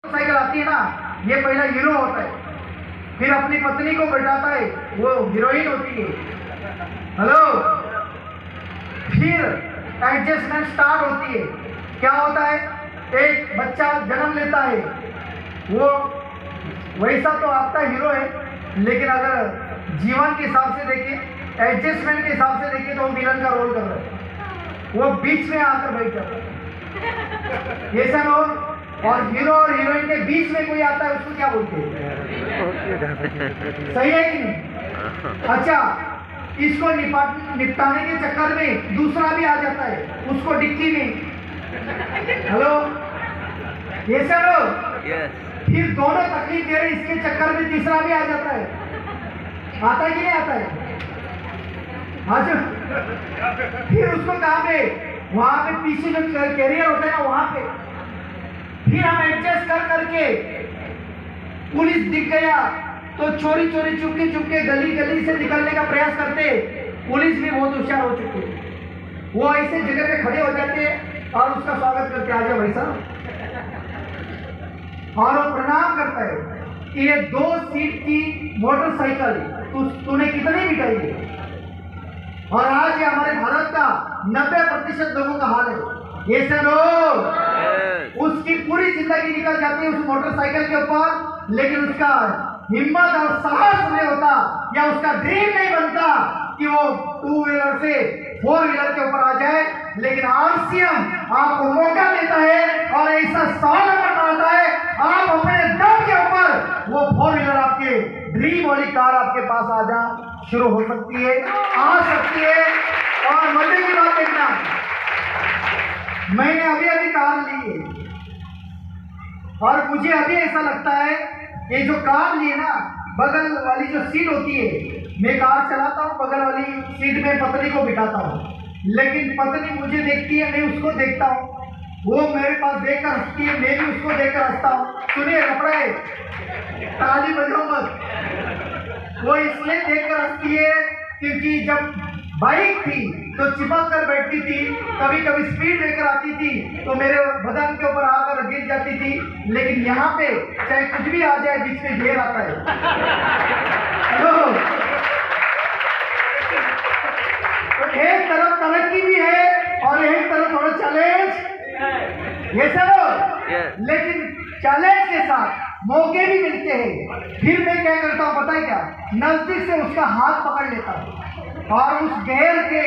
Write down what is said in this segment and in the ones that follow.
Cycle आती है ना, ये पहला हीरो होता है, फिर अपनी पत्नी को बैठाता है, वो हीरोइन होती है। हेलो, फिर एडजस्टमेंट स्टार्ट होती है। क्या होता है, एक बच्चा जन्म लेता है, वो वैसा तो आपका हीरो है, लेकिन अगर जीवन के हिसाब से देखें, एडजस्टमेंट के हिसाब से देखें, तो वो विलन का रोल कर रहा है। वो बीच में आकर बैठ जाता है, ये सब लोग। और हीरो और हीरोइन के बीच में कोई आता है, उसको क्या बोलते हैं? सही है कि नहीं? अच्छा, इसको निपटाने के चक्कर में दूसरा भी आ जाता है, उसको डिक्की में। हेलो, ये सब फिर दोनों तकलीफ दे रहे, इसके चक्कर में तीसरा भी आ जाता है। आता है कि नहीं आता है? अच्छा, फिर उसको कहाँ पे, वहां पे पीछे जो कैरियर होता है ना, वहां पे फिर हम एडजस्ट कर करके, पुलिस दिख गया तो चोरी चोरी चुपके चुपके गली गली से निकलने का प्रयास करते। पुलिस भी बहुत होशियार हो चुकी है, वो ऐसे जगह पे खड़े हो जाते और उसका स्वागत करते, आ जाओ भाई साहब, और वो प्रणाम करता है कि ये 2 सीट की मोटरसाइकिल तूने कितनी बिठाई है। और आज ये हमारे भारत का 90% लोगों का हाल है। ये सब लोग उसकी पूरी जिंदगी निकल जाती है उस मोटरसाइकिल के ऊपर, लेकिन उसका हिम्मत और साहस नहीं होता, या उसका ड्रीम नहीं बनता कि वो 2 व्हीलर से 4 व्हीलर के ऊपर आ जाए। लेकिन आरसीएम आपको मौका देता है और ऐसा 100 नंबर बनाता है, आप अपने दम के ऊपर वो 4 व्हीलर, आपके ड्रीम वाली कार आपके पास आ जा शुरू हो सकती है, आ सकती है। और मजे की बात देखना, मैंने अभी अभी कार ली है और मुझे अभी ऐसा लगता है, ये जो कार ली है ना, बगल वाली जो सीट होती है, मैं कार चलाता हूँ, बगल वाली सीट में पत्नी को बिठाता हूँ, लेकिन पत्नी मुझे देखती है, मैं उसको देखता हूँ, वो मेरे पास देखकर हंसती है, मैं भी उसको देखकर हंसता हूँ। सुनिए कपड़े, ताली बजाओ मत। वो इसलिए देखकर हंसती है क्योंकि जब बाइक थी तो चिपक कर बैठती थी, कभी कभी स्पीड लेकर आती थी तो मेरे बदन के ऊपर आकर गिर जाती थी, लेकिन यहाँ पे चाहे कुछ भी आ जाए, बीच में घेर आता है। तो एक तरफ तरक्की भी है और एक तरफ थोड़ा चैलेंज, ये सब। लेकिन चैलेंज के साथ मौके भी मिलते हैं। फिर मैं क्या करता हूँ पता है क्या, नजदीक से उसका हाथ पकड़ लेता हूँ और उस घेर के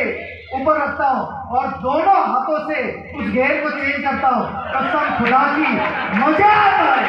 ऊपर रखता हूँ और दोनों हाथों से उस घेर को चेंज करता हूँ। कसम खुदा की, मजा आता है।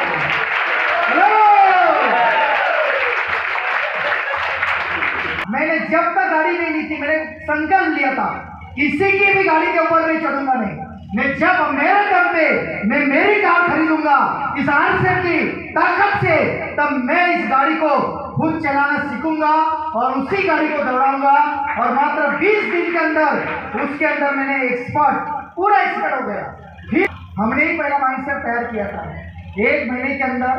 मैंने जब तक गाड़ी नहीं ली थी, मैंने संकल्प लिया था किसी की भी गाड़ी के ऊपर मैं चढ़ूंगा नहीं। मैं जब मेरे दम पे मैं मेरी कार खरीदूंगा इस आरसीएम की ताकत से, तब मैं इस गाड़ी को खुद चलाना सीखूंगा और उसी गाड़ी को दौड़ाऊंगा। और मात्र 20 दिन के अंदर उसके अंदर मैंने एक्सपर्ट, पूरा एक्सपर्ट हो गया। फिर हमने ही पहला माइंडसेट तैयार किया था, 1 महीने के अंदर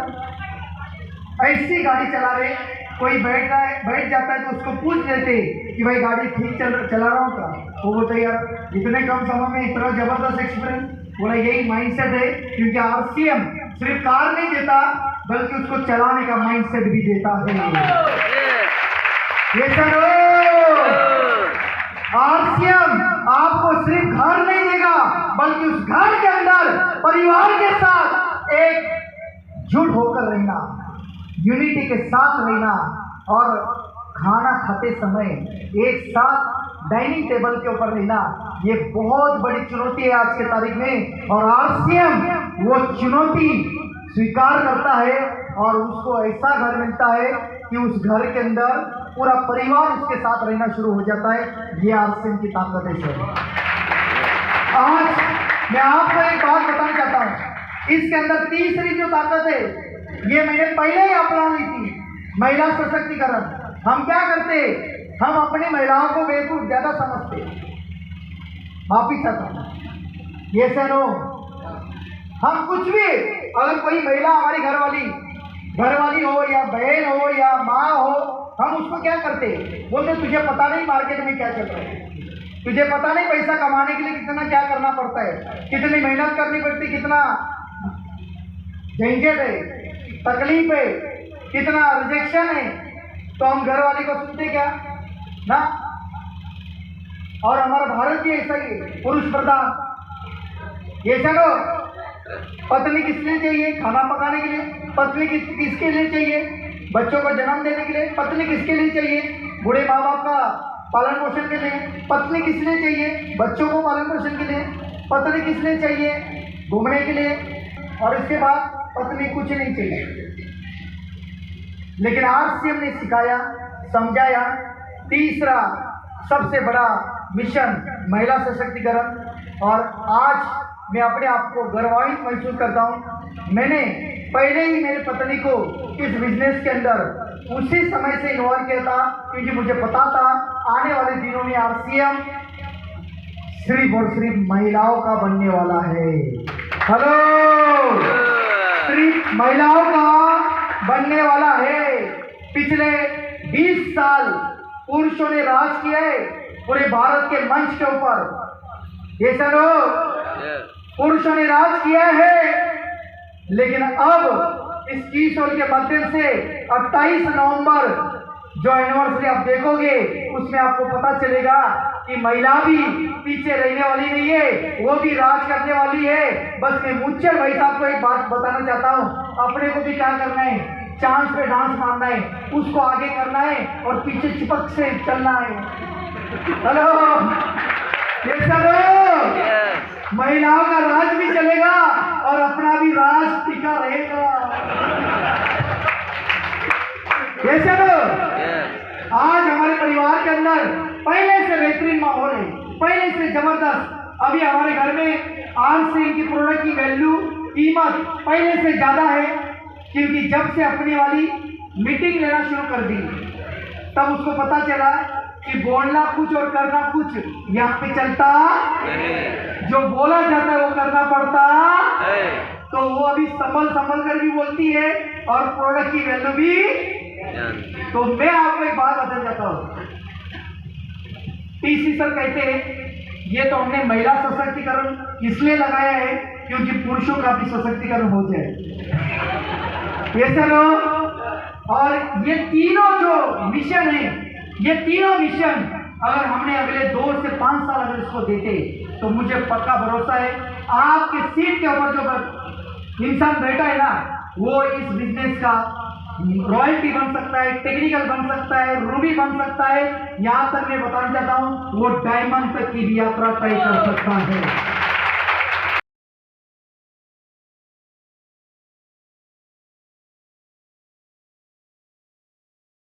ऐसी गाड़ी चला रहे, कोई बैठ जाता है तो उसको पूछ लेते कि भाई गाड़ी ठीक चला रहा हूँ क्या? वो बोलते यार इतने कम समय में इतना जबरदस्त एक्सपीरियंस। बोला यही माइंडसेट है, क्योंकि आरसीएम सिर्फ कार नहीं देता बल्कि उसको चलाने का माइंडसेट भी देता है। ये सर, आरसीएम आपको सिर्फ घर नहीं देगा बल्कि उस घर के अंदर परिवार के साथ एक जुट होकर रहना, यूनिटी के साथ रहना और खाना खाते समय एक साथ डाइनिंग टेबल के ऊपर रहना, ये बहुत बड़ी चुनौती है आज के तारीख में। और आरसीएम वो चुनौती स्वीकार करता है और उसको ऐसा घर मिलता है कि उस घर के अंदर पूरा परिवार उसके साथ रहना शुरू हो जाता है। ये आरसीएम की ताकत है। आज मैं आपको एक बात बताना चाहता हूँ, इसके अंदर तीसरी जो ताकत है, ये मैंने पहले ही अपना ली थी, महिला सशक्तिकरण। हम क्या करते, हम अपनी महिलाओं को बेवकूफ ज्यादा समझते। माफी चाहता हूं, ये सर हम कुछ भी, अगर कोई महिला हमारी घरवाली हो या बहन हो या माँ हो, हम उसको क्या करते, बोलते तुझे पता नहीं मार्केट में क्या चल रहा है, तुझे पता नहीं पैसा कमाने के लिए कितना क्या करना पड़ता है, कितनी मेहनत करनी पड़ती, कितना झंझट है, तकलीफ है, कितना रिजेक्शन है, तो हम घर वाले को सुनते क्या ना। और हमारा भारत भी ऐसा ही है, पुरुष प्रधान। ये चलो, पत्नी किस लिए चाहिए? खाना पकाने के लिए। पत्नी किसके लिए चाहिए? बच्चों को जन्म देने के लिए। पत्नी किसके लिए चाहिए? बूढ़े माँ बाप का पालन पोषण के लिए। पत्नी किस लिए चाहिए? बच्चों को पालन पोषण के लिए। पत्नी किस लिए चाहिए? घूमने के लिए। और इसके बाद पत्नी कुछ नहीं चाहिए। लेकिन आरसीएम ने सिखाया, समझाया, तीसरा सबसे बड़ा मिशन महिला सशक्तिकरण। और आज मैं अपने आप को गर्वान्वित महसूस करता हूँ। मैंने पहले ही मेरी पत्नी को इस बिजनेस के अंदर उसी समय से इन्वॉल्व किया था, क्योंकि मुझे पता था आने वाले दिनों में आरसीएम सिर्फ और सिर्फ महिलाओं का बनने वाला है। हेलो, सिर्फ महिलाओं का बनने वाला है। पिछले 20 साल पुरुषों ने राज किया है पूरे भारत के मंच के ऊपर। ये सुनो, पुरुषों ने राज किया है। लेकिन अब इस किशोर के माध्यम से 28 नवंबर जो एनिवर्सरी आप देखोगे, उसमें आपको पता चलेगा कि महिला भी पीछे रहने वाली नहीं है, वो भी राज करने वाली है। बस मैं मुच्चर भाई साहब को एक बात बताना चाहता हूँ, अपने को भी क्या करना है, चांस पे डांस मारना है, उसको आगे करना है और पीछे चिपक से चलना है। हेलो, ये सब महिलाओं का राज भी चलेगा और अपना भी राज टिका रहेगा। ये सब आज हमारे परिवार के अंदर पहले से बेहतरीन माहौल है, पहले से जबरदस्त। अभी हमारे घर में आरसीएम की प्रोडक्ट की वैल्यू, कीमत पहले से ज्यादा है, क्योंकि जब से अपनी वाली मीटिंग लेना शुरू कर दी, तब उसको पता चला कि बोलना कुछ और करना कुछ यहाँ पे चलता नहीं। जो बोला जाता है वो करना पड़ता है। तो वो अभी संभल कर भी बोलती है और प्रोडक्ट की वैल्यू भी। तो मैं आपको एक बात बताना चाहता हूँ, टीसी सर कहते हैं ये तो हमने महिला सशक्तिकरण इसलिए लगाया है क्योंकि पुरुषों का भी सशक्तिकरण हो जाए। ये सर, और ये तीनों जो मिशन है, ये तीनों मिशन अगर हमने अगले 2 से 5 साल अगर इसको देते, तो मुझे पक्का भरोसा है आपके सीट के ऊपर जो इंसान बैठा है ना, वो इस बिजनेस का रॉयल्टी बन सकता है, टेक्निकल बन सकता है, रूबी बन सकता है, यहाँ तक मैं बताना चाहता हूँ वो डायमंड तक की भी यात्रा तय कर सकता है।